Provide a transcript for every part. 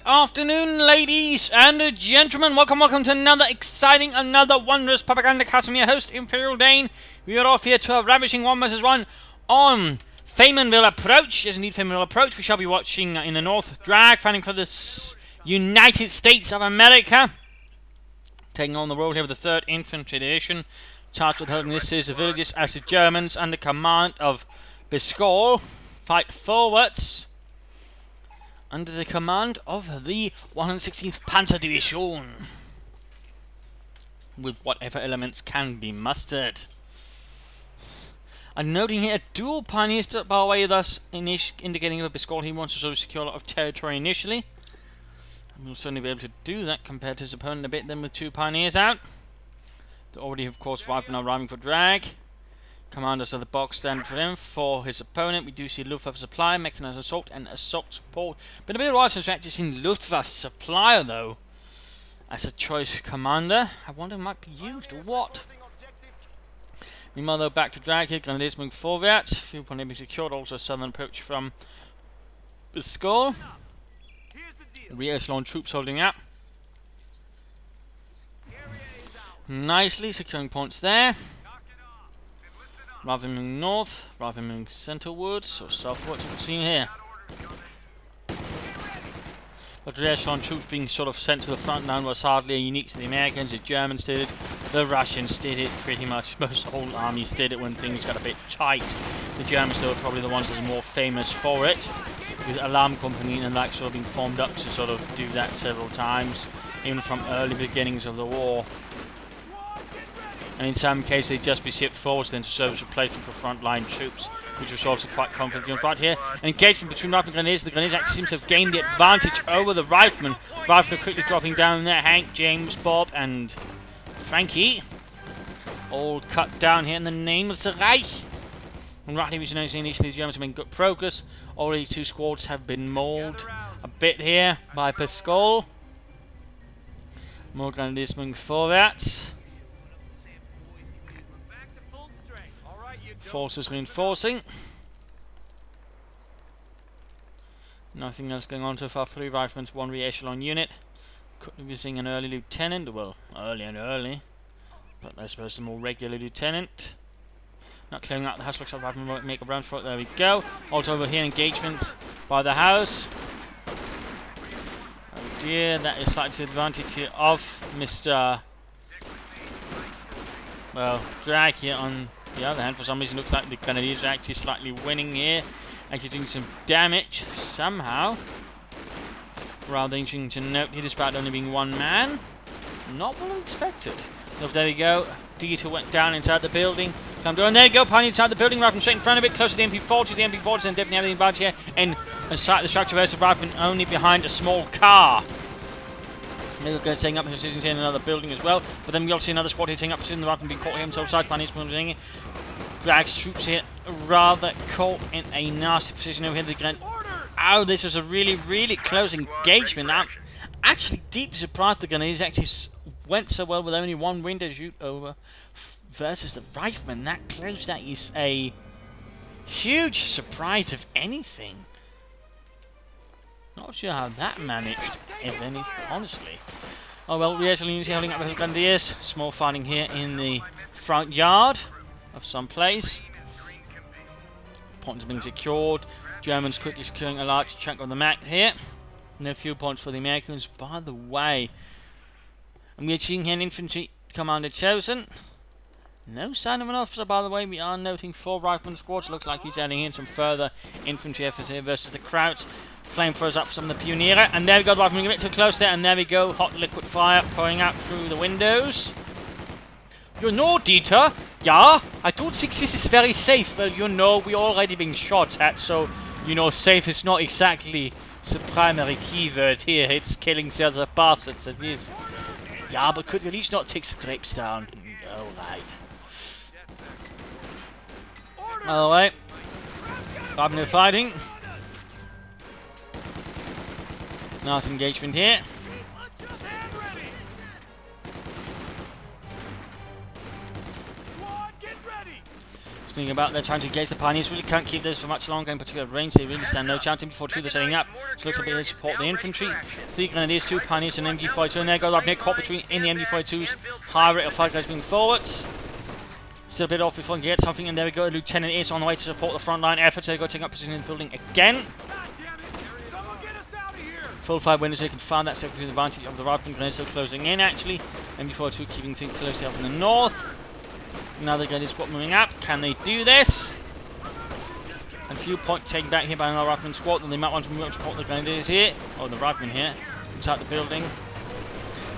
afternoon, ladies and gentlemen. Welcome to another exciting, another wondrous Propagandacast. I'm your host, Imperial Dane. We are off here to a ravishing 1 vs 1 on Faymanville Approach. Yes, indeed, Faymanville Approach. We shall be watching in the north, Drag, fighting for the United States of America. Taking on the road here with the 3rd Infantry Division. Charged with holding this series of villages as the Germans, under command of Bscall, fight forwards under the command of the 116th Panzer Division, with whatever elements can be mustered. I'm noting here a dual pioneer stood by way, thus indicating that Bscall he wants to sort of secure a lot of territory initially. And we'll certainly be able to do that compared to his opponent a bit then with 2 pioneers out. They're already, of course, arriving for Drag. Commanders of the box stand for him. For his opponent, we do see Luftwaffe supply, mechanized assault, and assault support. Been a bit of a while since we've actually seen Luftwaffe supplier, though, as a choice commander. I wonder if it might be used or what. Meanwhile, though, back to Drag here. Grenadiers moving forward. Few point being secured. Also, a southern approach from Bscall. Re-echelon troops holding up nicely, securing points there. Rather than moving north, rather than moving centrewards or southwards, as we've seen here. But the echelon troops being sort of sent to the front line was hardly unique to the Americans. The Germans did it, the Russians did it, pretty much most whole armies did it when things got a bit tight. The Germans, though, are probably the ones that are more famous for it, with alarm company and like sort of being formed up to sort of do that several times, even from early beginnings of the war. And in some cases, they'd just be shipped forwards then to serve as replacement for frontline troops, which was also quite conflict in front here. An engagement between Riflemen and Grenadiers. The Grenadiers actually seem to have gained the advantage over the Riflemen. Riflemen quickly dropping down there. Hank, James, Bob, and Frankie all cut down here in the name of the Reich. And rightly, we initially the Germans have made good progress. Already 2 squads have been mauled a bit here by Bscall. More Grenadiers moving forward. Forces reinforcing. Nothing else going on so far. 3 riflemen, 1 re-echelon unit. Could be seeing an early lieutenant. Well, early. But I suppose a more regular lieutenant. Not clearing out the house. Looks like riflemen won't make a run for it. There we go. Also over here, engagement by the house. Oh dear, that is slightly to the advantage here of Mr. Well, Drag here on the other hand. For some reason, looks like the Grenadiers are actually slightly winning here, actually doing some damage somehow. Rather interesting to note here, despite only being 1 man. Not what I expected. So there we go. Dieter went down inside the building. Come down. There you go. Pioneer inside the building. Rifleman straight in front of it. Close to the MP40s. The MP40s and definitely have the advantage here. And inside the structure versus Rifleman only behind a small car. They're going to take up positions here in another building as well. But then we also see another squad here taking up positions. The Rifleman being caught here himself. Side Pioneers moving. Drag's troops here rather caught in a nasty position over here. Oh, this was a really close engagement. I'm actually deeply surprised the Grenadiers actually went so well with only 1 window shoot over versus the Riflemen that close. That is a huge surprise, if anything. Not sure how that managed, if any, honestly. Oh well, we actually need to holding up with the Grenadiers. Small fighting here in the front yard of some place. Points being secured. Germans quickly securing a large chunk of the map here. No few points for the Americans, by the way. And we are seeing here an infantry commander chosen. No sign of an officer, by the way. We are noting 4 rifleman squads. Looks like he's adding in some further infantry efforts here versus the Krauts. Flame throws up some of the Pioneer. And there we go, the rifleman a bit too close there. And there we go, hot liquid fire pouring out through the windows. You know, Dieter, yeah, I don't think this is very safe. Well, you know, we're already being shot at, so, you know, safe is not exactly the primary keyword here. It's killing the other bastards, it is. Yeah, but could we at least not take the drapes down? Alright. Alright. Riflemen fighting. Nice engagement here. Thinking about their trying to engage the Pioneers. Really can't keep this for much longer in particular range. They really stand no chance. MG42 they're setting up. So looks a bit to support the infantry. 3 Grenadiers, 2 Pioneers and MG42. And there goes up near caught between in the MG42's high rate of fire guys moving forwards. Still a bit off before we can get something. And there we go. Lieutenant is on the way to support the front line efforts. They go taking up position in the building again. Full fire windows, they can find that second to the advantage of the rifle grenades still closing in actually. MG42 keeping things closely up in the north. Now the Grenadier squad moving up. Can they do this? And a few points taken back here by another rifleman squad. Then they might want to move up to support the Grenadiers here. Or the riflemen here. Inside the building.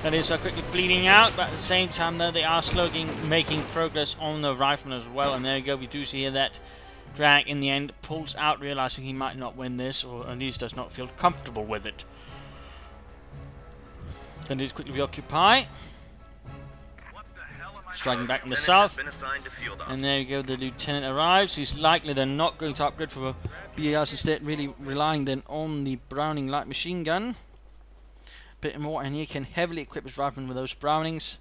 Grenadiers are quickly bleeding out. But at the same time though they are slowly making progress on the riflemen as well. And there you go. We do see here that Drag in the end pulls out, realizing he might not win this. Or at least does not feel comfortable with it. Grenadiers quickly reoccupy. Striking back in the south. And there you go, the lieutenant arrives. He's likely they're not going to upgrade for BARs, instead really relying then on the Browning light machine gun. Bit more, and he can heavily equip his rifleman with those Brownings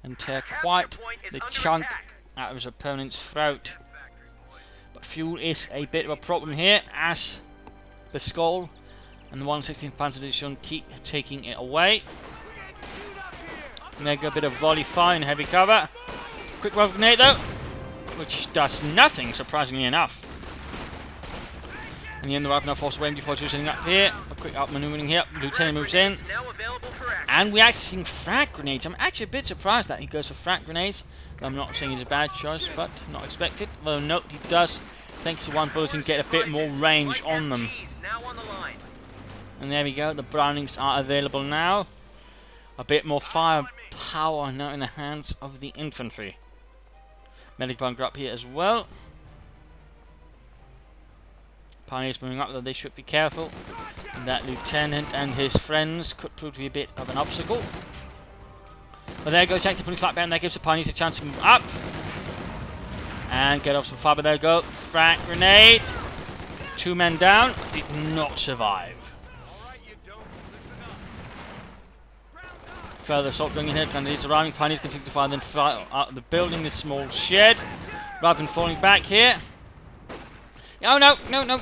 and tear quite the chunk out of his opponent's throat. But fuel is a bit of a problem here, as Bscall and the 116th Panzer Division keep taking it away. And there go a bit of volley fire and heavy cover. Quick rifle grenade though, which does nothing, surprisingly enough. And the end of the rifle now forces MG42 sitting up here. A quick outmaneuvering here. Lieutenant moves in. And we're actually seeing frag grenades. I'm actually a bit surprised that he goes for frag grenades. I'm not saying he's a bad choice, but not expected. Though note he does, thanks to one bulletin, get a bit more range on them. And there we go, the Brownings are available now. A bit more firepower now in the hands of the infantry. Medic bunker up here as well. Pioneers moving up, though they should be careful. That lieutenant and his friends could prove to be a bit of an obstacle. But there goes Jack to putting flat down. That gives the Pioneers a chance to move up. And get off some fire, but there we go. Frag grenade. 2 men down. Did not survive. Further assault going in here. Grenadiers arriving. Pioneers continue to fire, then fire out the building, this small shed. Rather than falling back here. Oh no, no, no.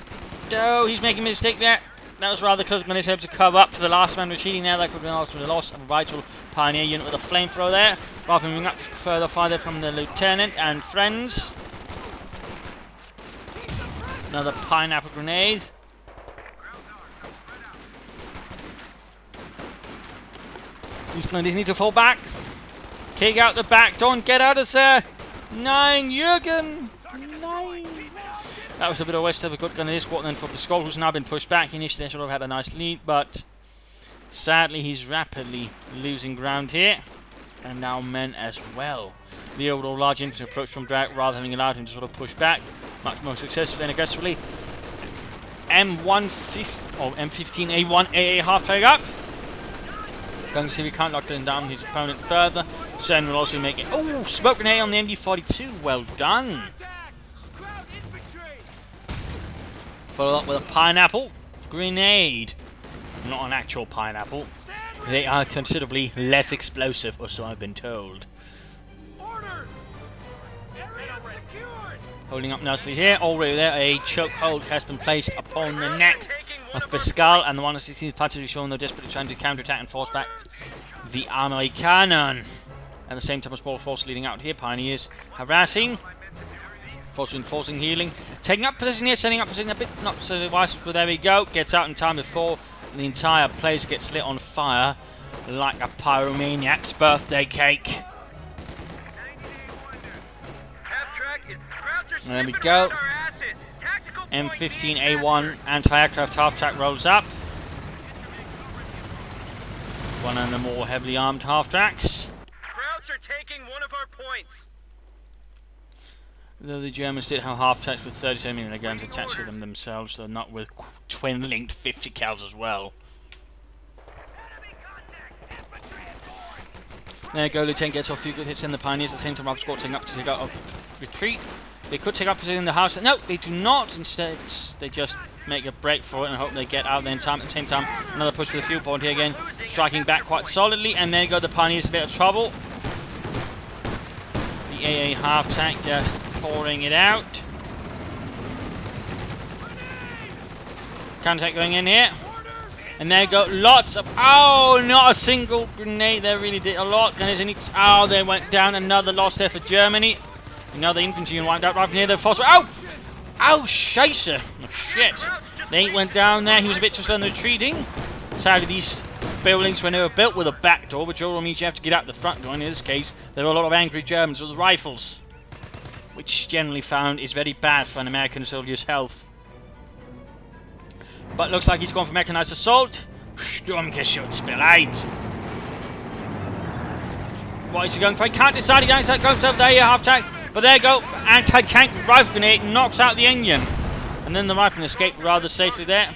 Oh, he's making a mistake there. That was rather close. Grenadiers able to cover up for the last man retreating there. That could have been also the loss of a vital Pioneer unit with a flamethrower there. Rather than moving up further farther from the lieutenant and friends. Another pineapple grenade. These Grenadiers need to fall back. Kick out the back. Don't get out of there. 9, Jürgen. 9. That was a bit of a waste of a good Grenadier squad then for Bscall, who's now been pushed back. Initially they should have had a nice lead, but sadly he's rapidly losing ground here. And now men as well. The overall large infantry approach from Drag, rather than having allowed him to sort of push back much more successfully and aggressively. M15A1 AA half flag up. Going to see if he can't lock down his opponent further. Sen will also make it. Oh, smoke grenade on the MG42. Well done. Follow up with a pineapple grenade. Not an actual pineapple. They are considerably less explosive, or so I've been told. Holding up nicely here. Already there, a chokehold has been placed upon the neck of Bscall, and the 116th Panzer is showing they're desperately trying to counterattack and force back the Amerikaner. At the same time, a small force leading out here. Pioneers harassing. Force reinforcing, healing. Taking up position here, setting up position a bit not so wise, but there we go. Gets out in time before the entire place gets lit on fire like a pyromaniac's birthday cake. And there we go. M15A1 anti-aircraft half-track rolls up. One of the more heavily armed half-tracks. Krauts are taking one of our points. Though the Germans did have half-tracks with 37mm guns attached to them themselves, though not with twin-linked 50 cals as well. There you go, Lieutenant gets off a few good hits in the Pioneers, at the same time Bscall taking up to take out of retreat. They could take up position in the house. No, they do not. Instead, they just make a break for it and hope they get out there in time. At the same time, another push for the fuel point here again. Striking back quite solidly. And there you go, the Pioneers a bit of trouble. The AA half tank just pouring it out. Counterattack going in here. And there go lots of... Oh, not a single grenade. They really did a lot. Oh, they went down. Another loss there for Germany. Another infantry unit wiped out right near the fossil. Oh! Oh, scheisse. Oh, shit. They went down there. He was a bit too slow in the retreating. Sadly, these buildings, when they were built with a back door, which all means you have to get out the front door. In this case, there were a lot of angry Germans with rifles, which generally found is very bad for an American soldier's health. But looks like he's gone for mechanized assault. Sturmgeschützbereit. What is he going for? He can't decide. He goes over there, half-tank. But there you go. Anti-tank rifle grenade knocks out the engine. And then the rifle escaped rather safely there.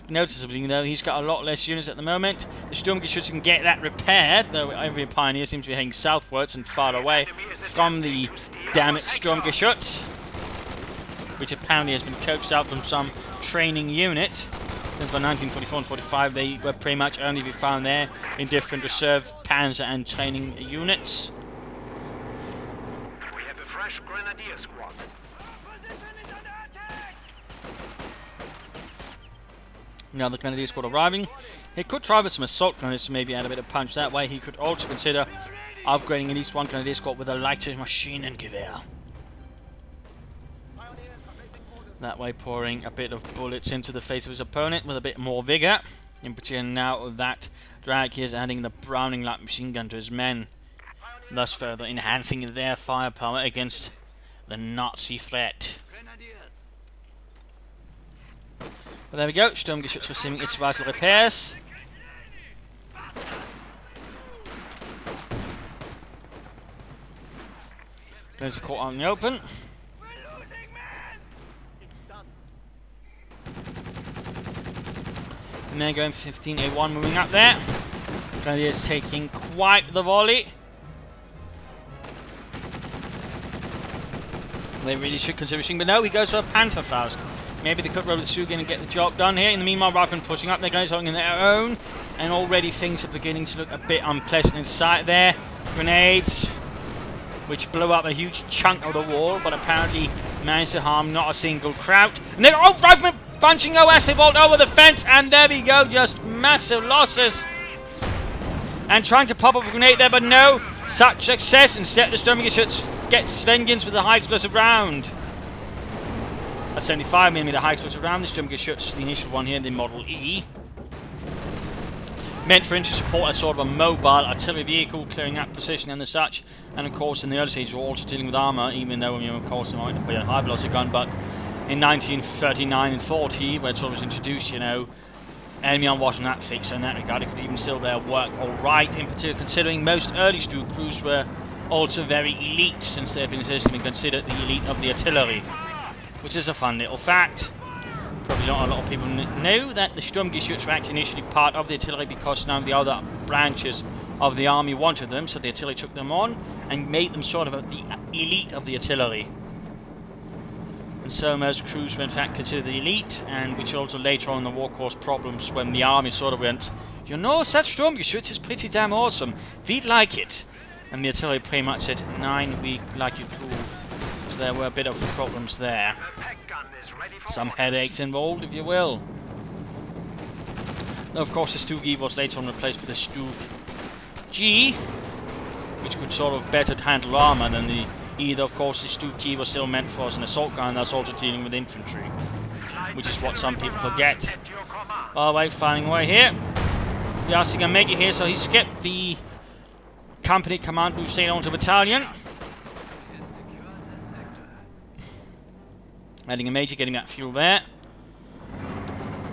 Noticeably, though, he's got a lot less units at the moment. The Sturmgeschütz can get that repaired, though every Pioneer seems to be heading southwards and far away from the damaged Sturmgeschütz, which apparently has been coached out from some training unit. Since 1944 and 45, they were pretty much only be found there in different reserve panzer and training units. We have a fresh grenadier squad. Now the Grenadier squad arriving. He could try with some assault grenades to maybe add a bit of punch that way. He could also consider upgrading at least one Grenadier squad with a lighter Maschinengewehr. That way pouring a bit of bullets into the face of his opponent with a bit more vigour. In particular now that Drag is adding the Browning light machine gun to his men, thus further enhancing their firepower against the Nazi threat. But there we go, Sturmgeschütz resuming its vital repairs. There's a court out in the open. And they're going 15A1 moving up there. Grenadiers taking quite the volley. They really should consider shooting, but no, he goes for a Panzerfaust. Maybe they could roll the Sugan and get the job done here. In the meanwhile, Riflemen pushing up, they're going to in their own. And already things are beginning to look a bit unpleasant in sight there. Grenades, which blew up a huge chunk of the wall, but apparently managed to harm not a single Kraut. And then, oh, Riflemen bunching OS, they vault over the fence, and there we go, just massive losses. And trying to pop up a grenade there, but no such success. Instead, the Sturmgeschütz gets vengeance with a high explosive round. A 75mm high explosive round. The Sturmgeschütz, the initial one here, the Model E. Meant for infantry support as sort of a mobile artillery vehicle, clearing that position and such. And of course, in the early stages, we're also dealing with armour, even though, of course, it might be a high velocity gun. But in 1939 and 40, where it sort of was introduced, you know, enemy on watching that fix, so in that regard, it could even still there work alright. In particular, considering most early Stu crews were also very elite, since they had been essentially considered the elite of the artillery. Which is a fun little fact. Probably not a lot of people know that the Sturmgeschütz were actually initially part of the artillery because none of the other branches of the army wanted them, so the artillery took them on and made them sort of the elite of the artillery. And so most crews were in fact considered the elite, and which also later on in the war caused problems when the army sort of went, you know, such Sturmgeschütz is pretty damn awesome, we'd like it. And the artillery pretty much said, "Nine, we like it too." So there were a bit of problems there. Some headaches involved, if you will. Now, of course, the Stug-E was later on replaced with the Stug-G, which could sort of better handle armor than the E. Though, of course, the Stug-G was still meant for as an assault gun, that's also dealing with infantry, which is what some people forget. All right, firing away here. The RC can make it here, so he skipped the company command who stayed on to battalion. Adding a major, getting that fuel there.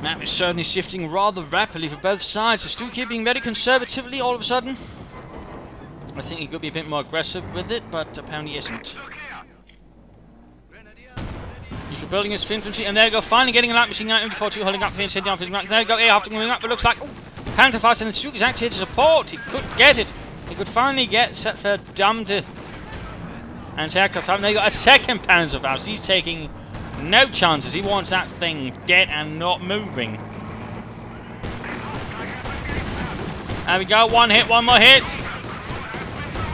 Map is certainly shifting rather rapidly for both sides. The Stug being very conservatively all of a sudden. I think he could be a bit more aggressive with it, but apparently isn't. He's rebuilding his infantry, and there you go, finally getting a light machine gun MD42 holding up here and sending off his max. There you go, after moving up, it looks like Panzerfaust, and the Stug is actually here to support. He could get it. He could finally get set for dumb to anti-aircraft. And there you go, a second Panzerfaust. He's taking no chances. He wants that thing dead and not moving. There we go. One hit, one more hit.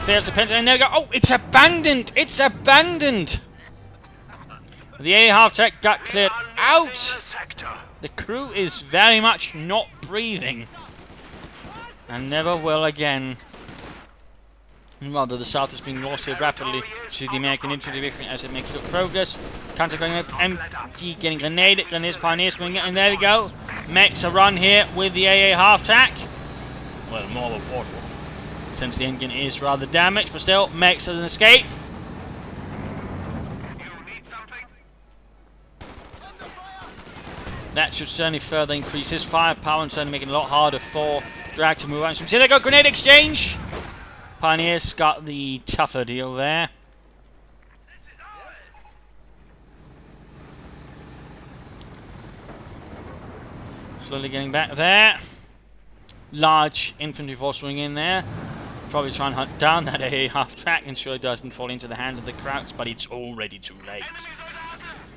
Fails the pencil, and there we go. Oh, it's abandoned. It's abandoned. The A half-track got cleared out. The sector. The crew is very much not breathing. And never will again. Rather, the South is being lost here rapidly to the American infantry division as it makes good progress. Counter-grenade, MG getting grenaded, grenades, pioneers moving it, and there we go. Makes a run here with the AA half-track. Well, more of a portal, since the engine is rather damaged, but still makes an escape. That should certainly further increase his firepower and certainly make it a lot harder for Drag to move on. So there go, grenade exchange! Pioneers got the tougher deal there. Slowly getting back there. Large infantry force swing in there. Probably try and hunt down that AA half-track, ensure it doesn't fall into the hands of the Krauts, but it's already too late.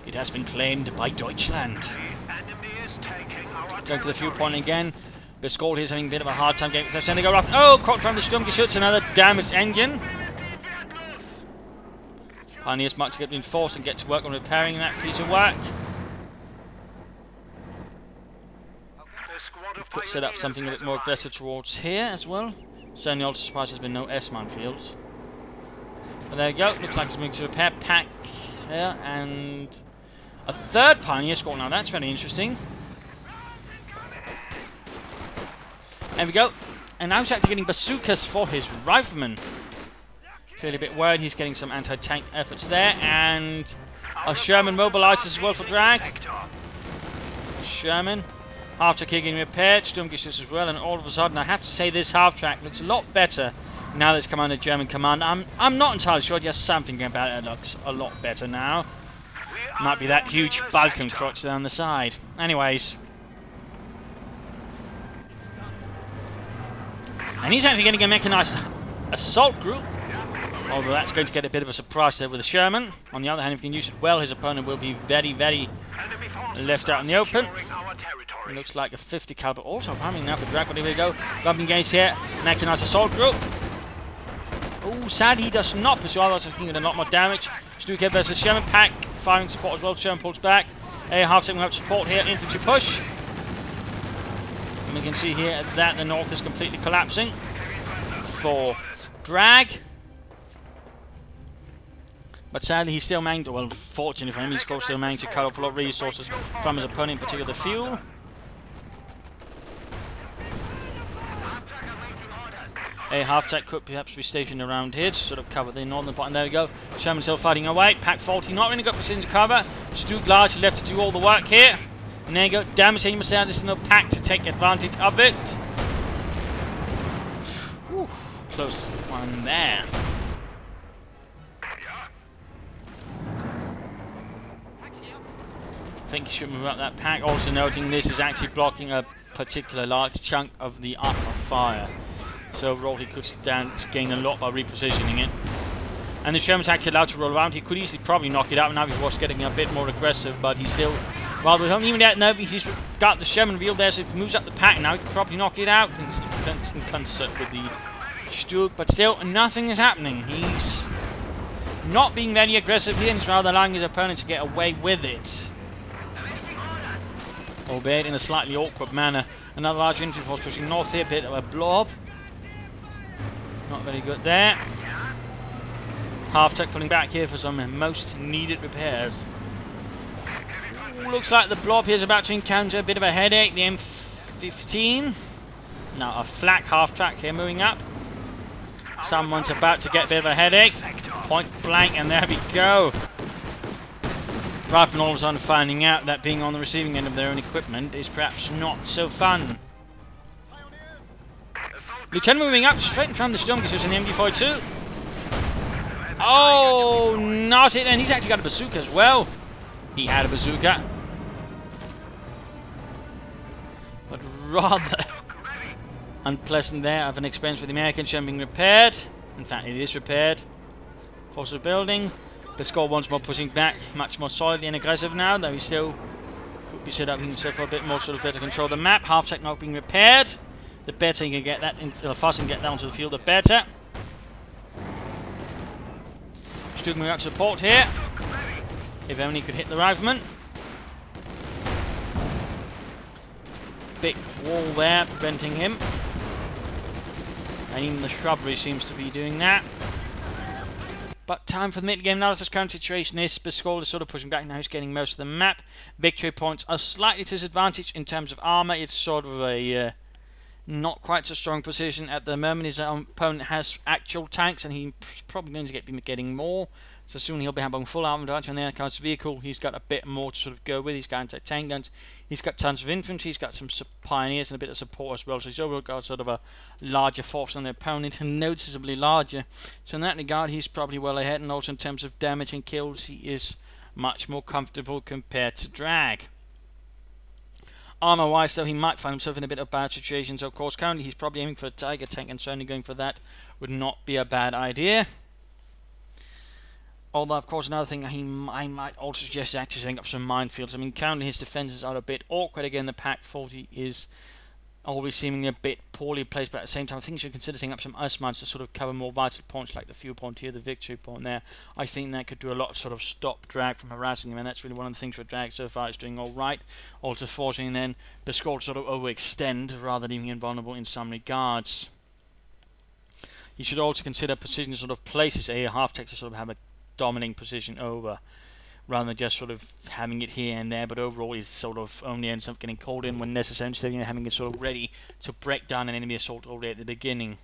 It has been claimed by Deutschland. Going for the fuel point again. Bscall here is having a bit of a hard time getting the center go up. Oh, caught from the Sturmgeschütz, another damaged engine. Pioneers march to get reinforced and get to work on repairing that piece of work. Could set up something a bit more aggressive towards here as well. Certainly also surprised there's been no S-mine fields. But there you go, looks like it's moving to repair pack there, and a third Pioneer squad. Now that's very interesting. There we go. And now he's actually getting bazookas for his riflemen. Clearly a bit worried. He's getting some anti-tank efforts there. And a Sherman mobilized as well for Drag. Sherman. Half-track here getting repaired. Sturmgeschütz as well. And all of a sudden, I have to say this half-track looks a lot better now that it's come under German command. I'm not entirely sure. Just something about it looks a lot better now. Might be that huge Balkan crotch down the side. Anyways. And he's actually getting a mechanized assault group. Although that's going to get a bit of a surprise there with the Sherman. On the other hand, if he can use it well, his opponent will be very, very left out in the open. It looks like a 50 caliber also coming now for Drag, but here we go. Rubbing gaze here. Mechanized assault group. Oh, sad he does not pursue, otherwise I think a lot more damage. Stuka versus Sherman pack. Firing support as well. Sherman pulls back. A half-second will have support here. Infantry push. And we can see here that the north is completely collapsing for Drag. But sadly he's still managed, well, fortunately for him, he's still managed to cut off a lot of resources from his opponent, in particular the fuel. A half-track could perhaps be stationed around here to sort of cover the northern part. And there we go. Sherman still fighting away. Pack 40, not really got precision to cover. Stu largely left to do all the work here. And there you go. Damage, he must have this little pack to take advantage of it. Whew, close one there. I think you should move out that pack. Also noting this is actually blocking a particular large chunk of the arc of fire. So overall he could stand to gain a lot by repositioning it. And the Sherman's actually allowed to roll around. He could easily probably knock it out. Now he was getting a bit more aggressive, but he's still rather even that. No, he's got the Sherman wheel there, so if he moves up the pack now, he could probably knock it out in concert with the Stug. But still, nothing is happening. He's not being very aggressive here, and he's rather allowing his opponent to get away with it. Albeit in a slightly awkward manner. Another large infantry force pushing north here, a bit of a blob. Not very good there. Half-track pulling back here for some most needed repairs. Ooh, looks like the blob here is about to encounter a bit of a headache. The M15. Now a flak half-track here moving up. Someone's about to get a bit of a headache. Point blank, and there we go. Rather than all of a sudden finding out that being on the receiving end of their own equipment is perhaps not so fun. Lieutenant moving up straight in front of the Sturmgeschütz in the MG42. Oh, not it, and he's actually got a bazooka as well. He had a bazooka. But rather unpleasant there of an experience with the American Sherman being repaired. In fact, it is repaired. Force of building. Bscall once more pushing back, much more solidly and aggressive now, though he still could be set up himself for a bit more sort of better control of the map. Half-track now being repaired. The better he can get that, the faster he can get down to the field, the better. Still moving up support here. If only he could hit the rifleman. Big wall there preventing him. And even the shrubbery seems to be doing that. But time for the mid-game analysis. Current situation is Bscall is sort of pushing back now. He's getting most of the map. Victory points are slightly disadvantaged in terms of armor. It's sort of a not quite so strong position at the moment. His opponent has actual tanks, and he's probably going to be getting more. So soon he'll be having full armor advantage on the aircraft's vehicle. He's got a bit more to sort of go with. He's got anti-tank guns. He's got tons of infantry. He's got some pioneers and a bit of support as well. So he's overall got sort of a larger force than the opponent, and noticeably larger. So in that regard, he's probably well ahead. And also in terms of damage and kills, he is much more comfortable compared to Drag. Armor-wise, though, he might find himself in a bit of bad situations. Of course, currently he's probably aiming for a Tiger tank, and certainly going for that would not be a bad idea. Although, of course, another thing I might also suggest is actually setting up some minefields. I mean, currently his defenses are a bit awkward. Again, the Pack 40 is always seemingly a bit poorly placed, but at the same time, I think you should consider setting up some ice mines to sort of cover more vital points, like the fuel point here, the victory point there. I think that could do a lot to sort of stop Drag from harassing him, and that's really one of the things where Drag so far is doing all right. Also forcing then Bscall to sort of overextend rather than being invulnerable in some regards. You should also consider position sort of places a half-tech to sort of have a dominating position over, rather than just sort of having it here and there, but overall it sort of only ends up getting called in when necessary, instead of having it sort of ready to break down an enemy assault already at the beginning.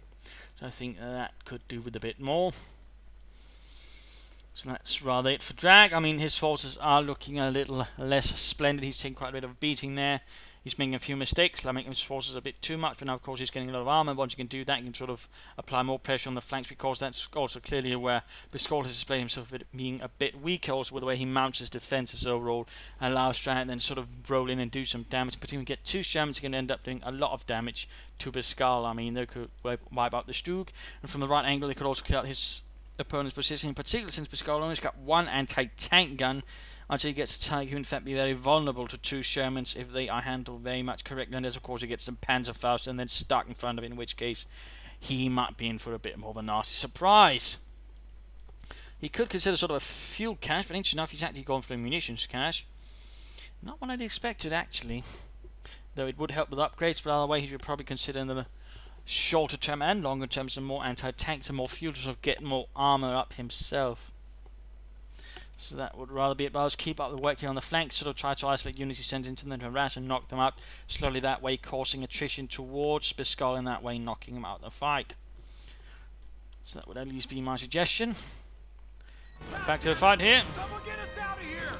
So I think that could do with a bit more. So that's rather it for Drag. I mean, his forces are looking a little less splendid. He's taking quite a bit of a beating there. He's making a few mistakes, like making his forces a bit too much, but now of course he's getting a lot of armor. Once you can do that, you can sort of apply more pressure on the flanks, because that's also clearly where Bscall has displayed himself being a bit weaker, also with the way he mounts his defenses overall, allows Strand then sort of roll in and do some damage. But if you get two Shermans, you can end up doing a lot of damage to Bscall. I mean, they could wipe out the Stug, and from the right angle they could also clear out his opponent's position, in particular since Bscall only got one anti-tank gun, until he gets a Tiger, who in fact be very vulnerable to two Shermans if they are handled very much correctly. And as of course he gets some Panzerfaust and then stuck in front of it, in which case he might be in for a bit more of a nasty surprise. He could consider sort of a fuel cache, but interesting enough he's actually gone for a munitions cache. Not what I'd expected actually, though it would help with upgrades, but either way he should probably consider in the shorter term and longer term some more anti-tanks and more fuel to sort of get more armor up himself. So that would rather be it, but I'll just keep up the work here on the flanks, sort of try to isolate units he sends into them to harass and knock them out slowly, that way causing attrition towards Bscall, in that way knocking him out of the fight. So that would at least be my suggestion. Back to the fight here. Someone get us out of here!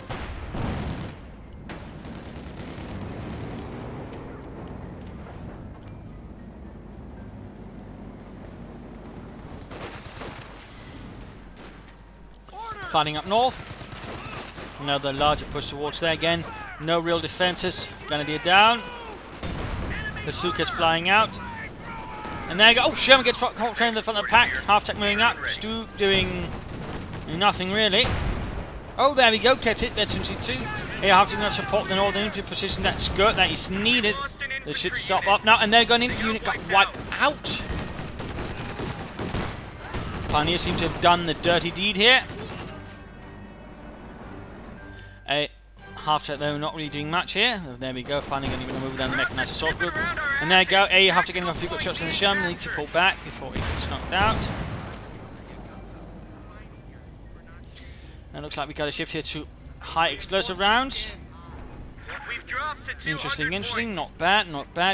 Fighting up north. Another larger push towards there again. No real defenses. Grenadier down. Bazooka's flying out. And there you go. Oh, Sherman gets caught in the front of the pack. Half-tech moving up. Stu doing nothing really. Oh, there we go. Gets it. That's MC2. Here, half-tech going to support the northern infantry position. That's good. That is needed. They should stop up now. And they're going in. The unit got wiped out. Pioneers seem to have done the dirty deed here. A half-tech though, not really doing much here. There we go, finally going to move down the mechanized assault group. And there you go, A half-tech getting off a few good shots in the Sherman. Need to pull back before he gets knocked out. And it looks like we got a shift here to high explosive rounds. Interesting, not bad.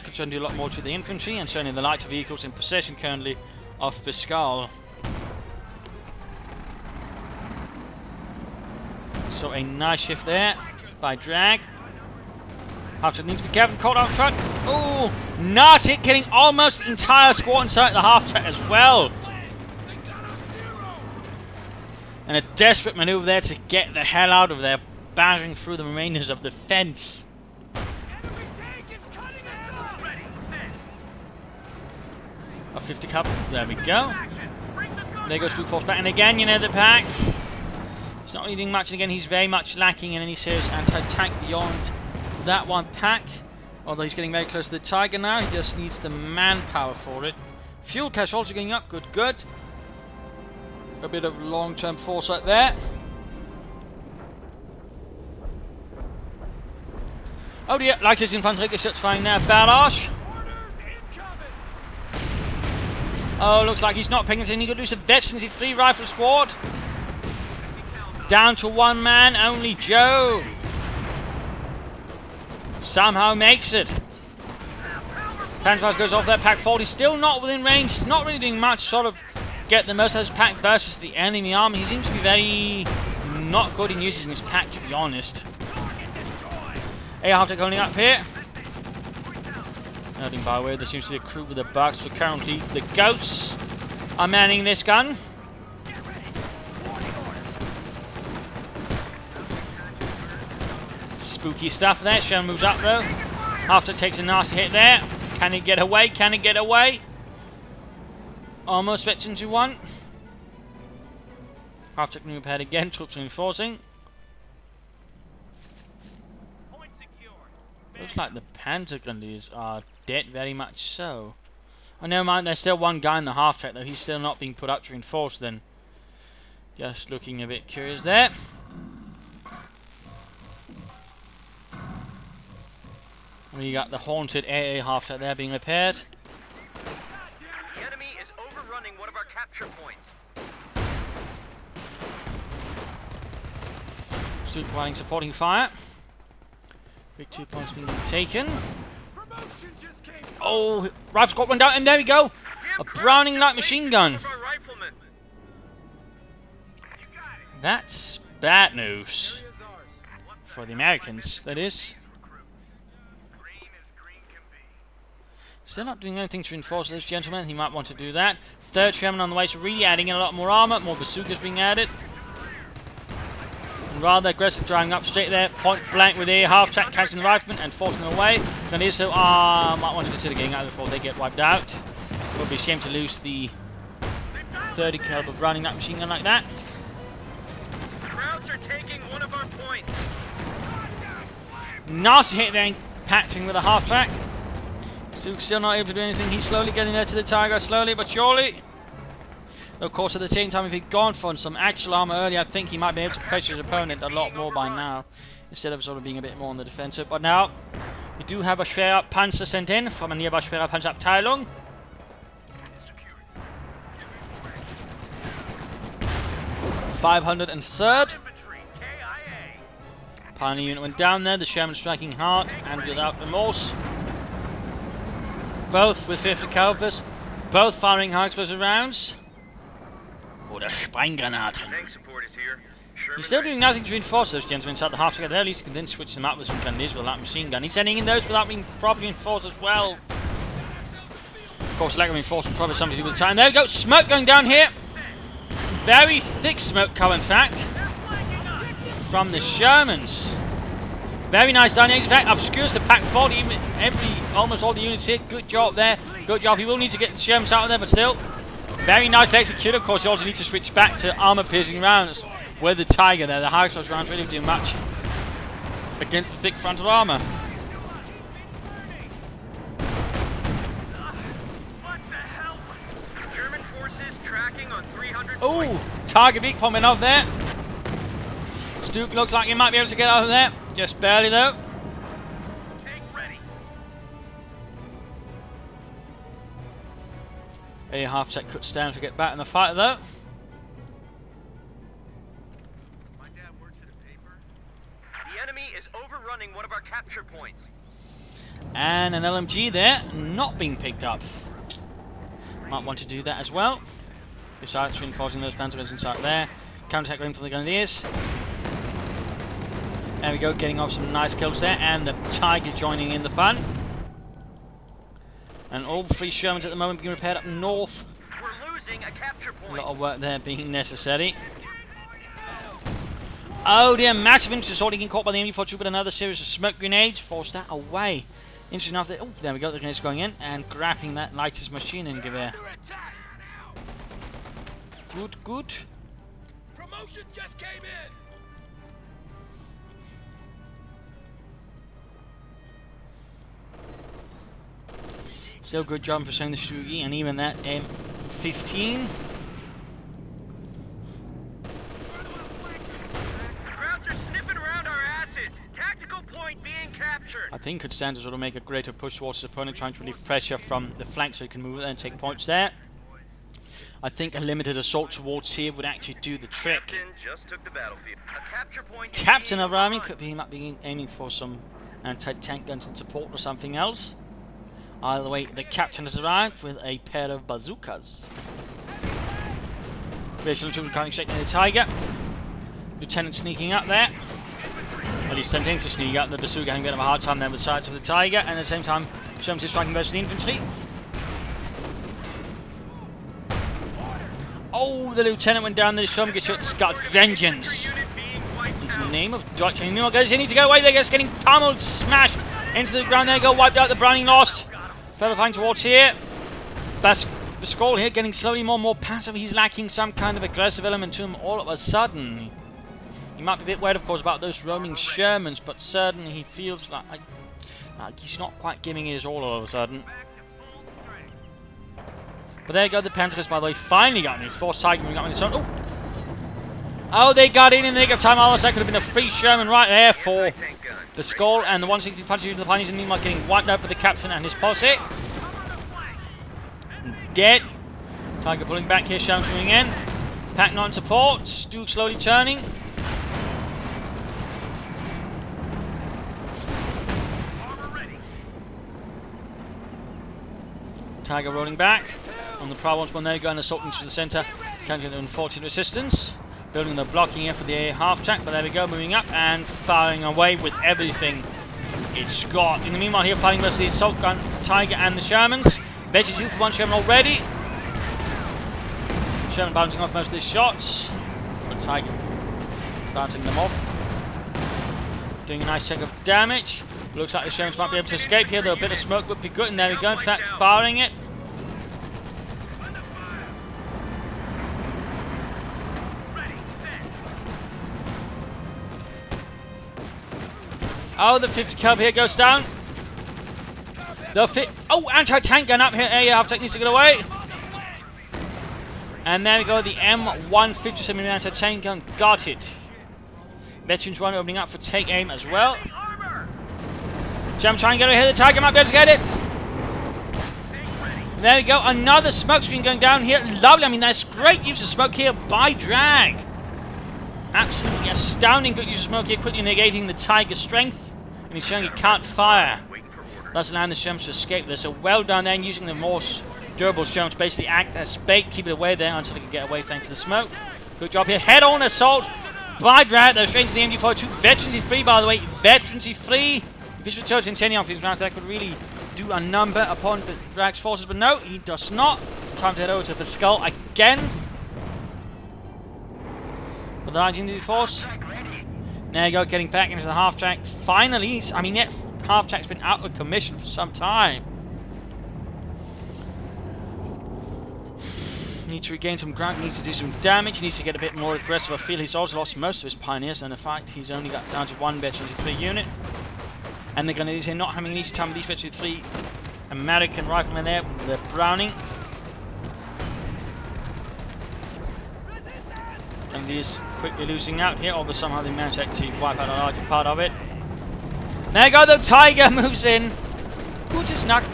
Could certainly do a lot more to the infantry, and certainly the lighter vehicles in possession currently of Bscall. So a nice shift there by Drag. Half-tech needs to be careful, caught out front. Oh, not it, getting almost the entire squad inside the half-tech as well. And a desperate maneuver there to get the hell out of there, battering through the remainders of the fence. A 50 cup, there we go. There goes Duke Force back, and again, you know, the pack. He's not really doing much, and again he's very much lacking in any serious anti-tank beyond that one pack. Although he's getting very close to the Tiger now, he just needs the manpower for it. Fuel cache also going up, good. A bit of long-term foresight there. Oh dear, lightest infantry gets firing their barrage. Oh, looks like he's not picking anything. He could lose a veterancy 3 rifle squad. Down to 1 man, only Joe. Somehow makes it. Panzerfaust goes off there. Pack 40 still not within range. He's not really doing much, sort of get the most out of his pack versus the enemy army. He seems to be very not good in using his pack, to be honest. Half-tech holding up here. Nothing by the way, there seems to be a crew with a box, so currently the Ghosts are manning this gun. Spooky stuff there. Sherman moves up though. Half-tech takes a nasty hit there. Can he get away? Can he get away? Almost veteran to 1. Half-tech move ahead again. Troops reinforcing. Looks like the Panzer Grenadiers are dead, very much so. Oh, never mind, there's still 1 guy in the half-track, though. He's still not being put up to reinforce, then. Just looking a bit curious there. We got the haunted AA half-track there being repaired. The enemy is overrunning one of our capture points. Still providing supporting fire. Big 2 points being taken. Oh, rifle squad went down, and there we go. A Browning light machine gun. That's bad news for the Americans, that is. Still not doing anything to reinforce this gentleman. He might want to do that. 3rd Sherman on the way, so really adding in a lot more armor. More bazookas being added. And rather aggressive, driving up straight there. Point blank with a half-track, catching the rifleman and forcing them away. And is so might want to consider getting out before they get wiped out. It would be a shame to lose the 30 caliber Browning light machine gun like that. Crowds are taking one of our points. Nasty hit there, impacting with a half-track. Still not able to do anything. He's slowly getting there to the Tiger, slowly but surely. Of course, at the same time, if he'd gone for some actual armor earlier, I think he might be able to pressure his opponent a lot more by now, instead of sort of being a bit more on the defensive. But now, we do have a Schwerer Panzer sent in from a nearby Schwerer Panzerabteilung. .503rd. Pioneer unit went down there. The Sherman striking hard and without remorse. Both with 50 calibers, both firing high explosive rounds. Oder Sprenggranaten. He's still doing nothing to reinforce those gentlemen inside the half together. At least he can then switch them up with some Grenadiers with that machine gun. He's sending in those without being properly reinforced as well. Of course, lack of reinforcement probably something to do with the time. There we go, smoke going down here. Very thick smoke cover, in fact, from the Shermans. Very nice dynamics. In fact, obscures the pack 40. Almost all the units here. Good job there. Good job. He will need to get the Shermans out of there, but still. Very nicely executed. Of course, you also need to switch back to armor-piercing rounds with the Tiger there. The high-explosive rounds really do much against the thick frontal armor. What the hell? German forces tracking on 300. Oh, Tiger beak popping off there. Stuke looks like he might be able to get out of there. Just barely though. Tank ready. A half-tech cuts down to get back in the fight though. My dad works at a paper. The enemy is overrunning one of our capture points. And an LMG there, not being picked up. Might want to do that as well. Besides reinforcing those panzers inside there. Counter-attack going from the Grenadiers. There we go, getting off some nice kills there, and the Tiger joining in the fun. And all 3 Shermans at the moment being repaired up north. We're losing a capture point. A lot of work there being necessary. Oh dear, massive interceptor getting caught by the enemy force troop, but another series of smoke grenades forced that away. Interesting enough, oh, there we go, the grenades going in and grabbing that lightest machine in gewehr. Good, good. Promotion just came in. Still good job pursuing the Stugi and even that M15. Crowds are sniffing around our asses. Tactical point being captured. I think could stand to sort of make a greater push towards his opponent, trying to relieve pressure from the flank so he can move there and take points there. I think a limited assault towards here would actually do the trick. Just took the battlefield. A capture point. Captain of Army could be, he might be aiming for some anti-tank guns in support or something else. Either way, the captain has arrived with a pair of bazookas. Visual currently shaking the Tiger. Lieutenant sneaking up there. At least attempting to sneak up. The bazooka having a bit of a hard time there with the sides of the Tiger, and at the same time, Sherman's striking versus the infantry. Oh, the lieutenant went down. The Sherman gets shot. Got vengeance. In the name of Dutch. And he needs to go away. They're just getting pummeled, smashed into the ground. There you go. Wiped out. The Browning lost. Further flying towards here. Bscall here getting slowly more and more passive. He's lacking some kind of aggressive element to him all of a sudden. He might be a bit worried, of course, about those roaming Shermans, but certainly he feels like he's not quite giving it his all of a sudden. But there you go, the Pentacles, by the way, finally got him. His force Tiger moving up on his own. Oh, they got in the nick of time. Otherwise, that could have been a free Sherman right there for the Bscall, and the 160 punches into the Pioneers, and meanwhile getting wiped out for the captain and his posse. Dead. Tiger pulling back here, Sherman moving in. Pack not in support. Stu slowly turning. Tiger rolling back. On the prowl once more, there you go, and assaulting to the centre. Countering the unfortunate resistance. Building the blocking here for the half track, but there we go, moving up and firing away with everything it's got. In the meanwhile, here fighting versus the assault gun, Tiger and the Shermans. Veggie 2 for one Sherman already. Sherman bouncing off most of his shots, but Tiger bouncing them off. Doing a nice check of damage. Looks like the Shermans might be able to escape here, though a bit of smoke would be good, and there we go, in fact, firing it. Oh, the 50 caliber here goes down. Oh, anti-tank gun up here. Half-tank needs to get away. And there we go, the M157 anti-tank gun got it. Veterans 1 opening up for take aim as well. Jam trying to get ahead of the Tiger, might be able to get it. There we go, another smoke screen going down here. Lovely, I mean, that's great use of smoke here by Drag. Absolutely astounding good use of smoke here, quickly negating the Tiger's strength. And he's showing he can't fire. That's allowing the Shermans to escape there. So well done there, and using the more durable Shermans to basically act as bait, keep it away there until he can get away thanks to the smoke. Good job here. Head-on assault by Drag. They're straight into the MG42. Veterans free, by the way. Veterans free. If he should chose intending on these rounds, that could really do a number upon the Drag's forces, but no, he does not. Time to head over to the Bscall again. For the 19th force. There you go, getting back into the half-track. Finally, I mean, that half-track's been out of commission for some time. Needs to regain some ground, needs to do some damage, he needs to get a bit more aggressive. I feel he's also lost most of his pioneers, and in fact, he's only got down to one veteran 3 unit. And they're going to use not having an easy time with these veteran 3 American riflemen there, they're Browning. And he's quickly losing out here, although somehow they managed to actually wipe out a larger part of it. There you go, the Tiger moves in. Gutes Nacht,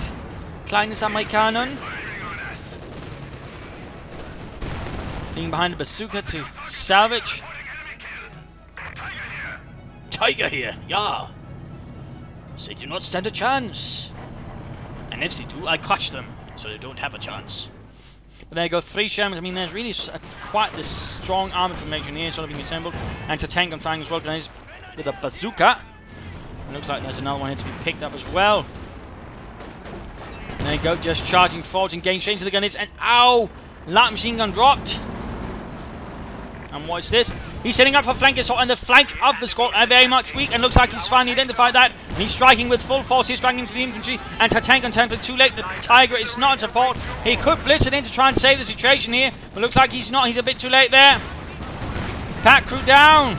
kleines Amerikaner. Being behind the bazooka to salvage. Tiger here, yeah. They do not stand a chance. And if they do, I crush them, so they don't have a chance. But there you go, 3 Shermans. I mean, there's really quite this strong armoured formation here, sort of being assembled. Anti-tank gun firing as well, guys, with a bazooka. It looks like there's another one here to be picked up as well. There you go, just charging forward and getting straight into the gun. And ow! Light machine gun dropped. And what's this? He's setting up for flank assault, and the flanks of the Bscall are very much weak, and looks like he's finally identified that. And he's striking with full force. He's striking into the infantry. Anti-tank gun turns, but too late. The Tiger is not in support. He could blitz it in to try and save the situation here, but looks like he's not. He's a bit too late there. Pack crew down.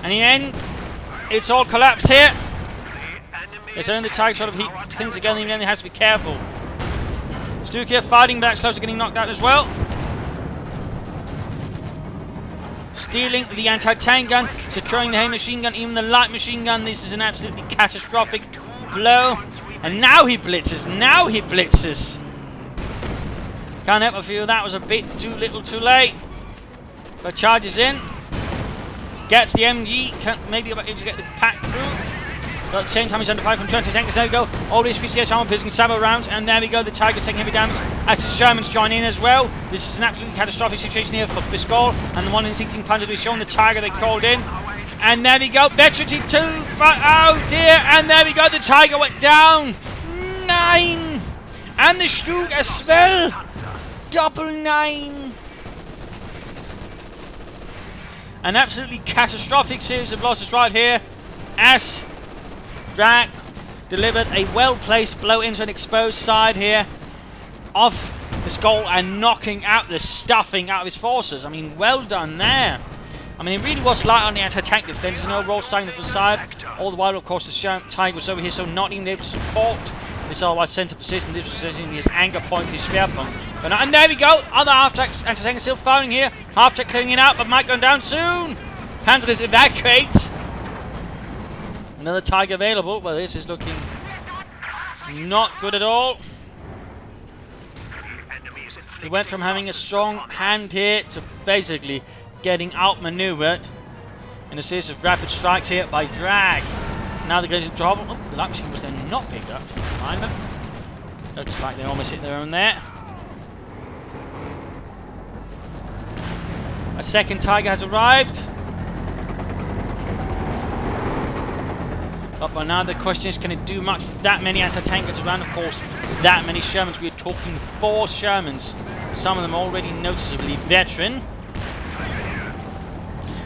And in the end, it's all collapsed here. It's only the Tiger sort of heat things together, and then he has to be careful. Stuke here fighting back, close to getting knocked out as well. stealing the anti-tank gun, securing the heavy machine gun, even the light machine gun. This is an absolutely catastrophic blow. And now he blitzes. Now he blitzes. Can't help but feel that was a bit too little too late. But charges in. Gets the MG. Can't maybe able to get the pack through. But at the same time, he's under fire from 20 seconds. There we go. All these PCS armor piercing Sabo rounds. And there we go. The Tiger's taking heavy damage as the Shermans join in as well. This is an absolutely catastrophic situation here for Bscall. And the one in 16 punches we've shown the Tiger they called in. And there we go. Veterancy 2. Oh dear. And there we go. The Tiger went down. 9. And the Stug as well. Double 9. An absolutely catastrophic series of losses right here. As Drag delivered a well-placed blow into an exposed side here of Bscall and knocking out the stuffing out of his forces. I mean, well done there. I mean, it really was light on the anti-tank defense. There's no roll staying to the side. All the while, of course, the Tiger was over here, so not even able to support this otherwise center position. This was in his anchor point, his Schwerpunkt. And there we go. Other half-tanks, anti-tank still firing here. Half-tank clearing it out, but might go down soon. Panzer is evacuate. Another Tiger available. Well, this is looking not good at all. He went from having a strong hand here to basically getting outmaneuvered in a series of rapid strikes here by Drag. Now they're going to trouble. Oh, the light machine was then not picked up. Behind them. Looks like they almost hit their own there. A second Tiger has arrived. But by now the question is, can it do much with that many anti-tankers around? Of course, that many Shermans. We are talking 4 Shermans. Some of them already noticeably veteran.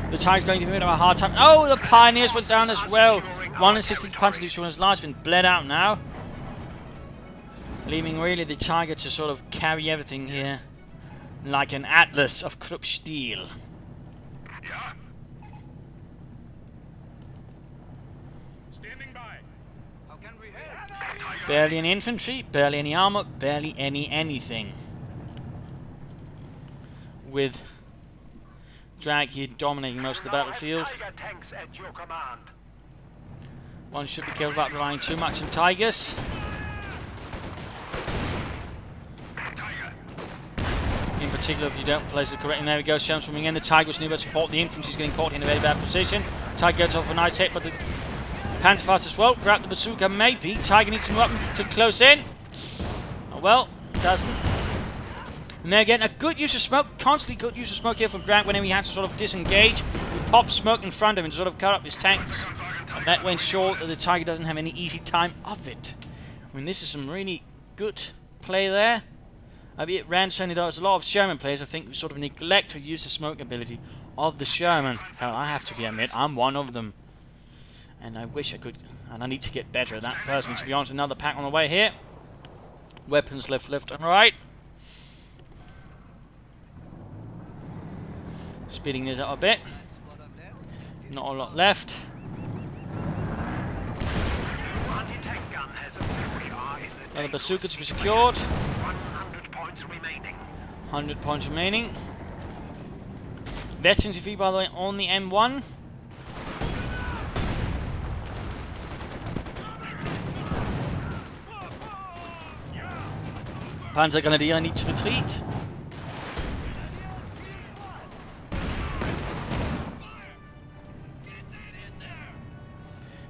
The Tiger's going to be a bit of a hard time. Oh, the Pioneers went down as well. 1 in 60 Panzer Division has largely been bled out now. Leaving really the Tiger to sort of carry everything here. Like an Atlas of Krupp steel. Barely any infantry, barely any armor, barely anything. With Drag here dominating most of the battlefield. One should be careful about relying too much on Tigers. In particular, if you don't place it correctly. There we go, Shermans swimming in. The Tiger was near to support. The infantry's getting caught in a very bad position. Tiger gets off a nice hit, but the Panzer fast as well. Grab the bazooka, maybe. Tiger needs some weapon to close in. Oh well, doesn't. And there again, a good use of smoke. Constantly good use of smoke here from Grant whenever he has to sort of disengage. He pops smoke in front of him to sort of cut up his tanks. And that went short, that the Tiger doesn't have any easy time of it. I mean, this is some really good play there. Albeit Rand certainly does a lot of Sherman players, I think, who sort of neglect to use the smoke ability of the Sherman. Hell, I have to admit, I'm one of them. And I wish I could, and I need to get better at that person. To be honest, another pack on the way here. Weapons left and right. Speeding this up a bit. Not a lot left. Another bazooka to be secured. 100 points remaining. Veteran defeat, by the way, on the M1. Panzergrenadier need to retreat.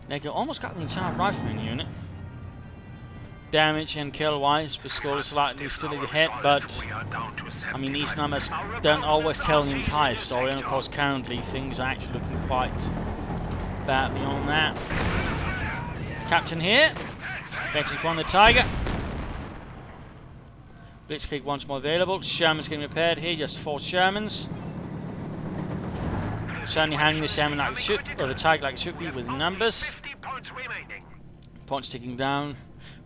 They almost got the entire rifleman unit. Damage and kill-wise, Bscall is slightly still ahead, but I mean, these numbers don't always tell the entire story, and of course currently things are actually looking quite bad beyond that. Captain here, Veterans won the Tiger. Blitzkrieg once more available. Sherman's getting repaired here, just 4 Shermans. Certainly handling the Sherman like it should, or the Tiger like it should be, with numbers. Points ticking down,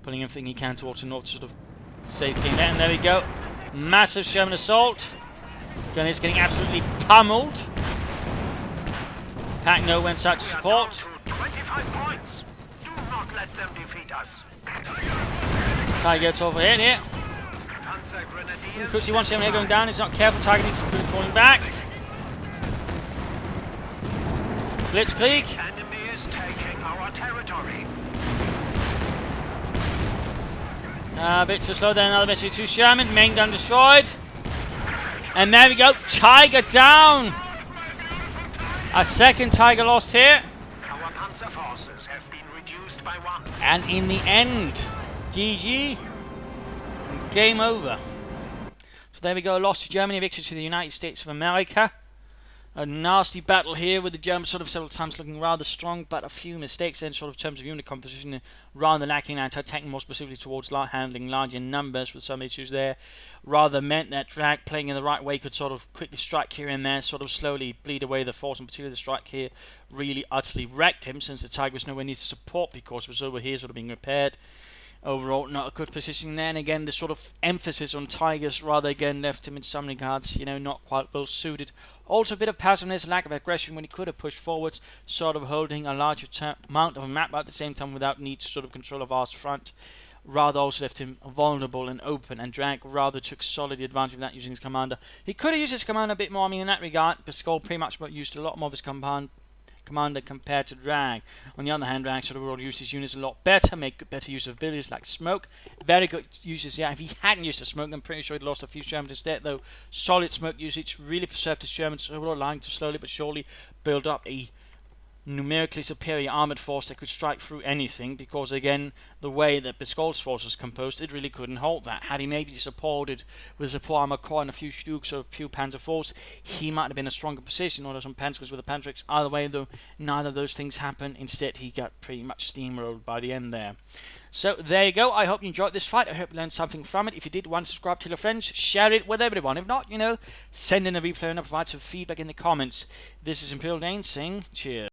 putting everything he can towards the north to sort of save game there. And there we go. Massive Sherman assault. Gunner's getting absolutely pummeled. Pack no went out to support. 25 points. Do not let them defeat us. Tiger gets overhead here. Because he wants him here going down, he's not careful. Tiger needs to be falling back. Blitzkrieg. Enemy is taking our territory. A bit too slow there, another Bscall 2 Sherman, main gun destroyed. And there we go, Tiger down! A second Tiger lost here. Our panzer forces have been reduced by 1. And in the end, GG, game over. So there we go, loss to Germany, victory to the United States of America. A nasty battle here with the Germans sort of several times looking rather strong, but a few mistakes in sort of terms of unit composition, rather lacking anti-tank, more specifically towards handling larger numbers with some issues there. Rather meant that Drag playing in the right way could sort of quickly strike here and there, sort of slowly bleed away the force, and particularly the strike here really utterly wrecked him, since the Tiger was nowhere near to support because it was over here sort of being repaired. Overall, not a good position there, and again, this sort of emphasis on Tigers rather again left him in some regards, you know, not quite well suited. Also, a bit of passiveness, lack of aggression when he could have pushed forwards, sort of holding a larger amount of a map at the same time without need to sort of control a vast front. Rather also left him vulnerable and open, and Drag rather took solid advantage of that using his commander. He could have used his commander a bit more. I mean, in that regard, Bscall pretty much used a lot more of his commander compared to Drag. On the other hand, Drag sort of used his units a lot better, make better use of abilities like smoke. Very good uses, yeah. If he hadn't used the smoke, I'm pretty sure he'd lost a few Shermans instead, though. Solid smoke usage really preserved his Shermans, so we're allowing to slowly but surely build up a numerically superior armoured force that could strike through anything, because again, the way that Bscall's force was composed, it really couldn't hold that. Had he maybe supported with a support armour core and a few Stuks or a few Panzer IV, he might have been in a stronger position, or some Panzers with a Panzerix. Either way though, neither of those things happened. Instead, he got pretty much steamrolled by the end there. So there you go. I hope you enjoyed this fight. I hope you learned something from it. If you did, subscribe to your friends, share it with everyone. If not, you know, send in a replay and provide some feedback in the comments. This is Imperial Dane saying cheers.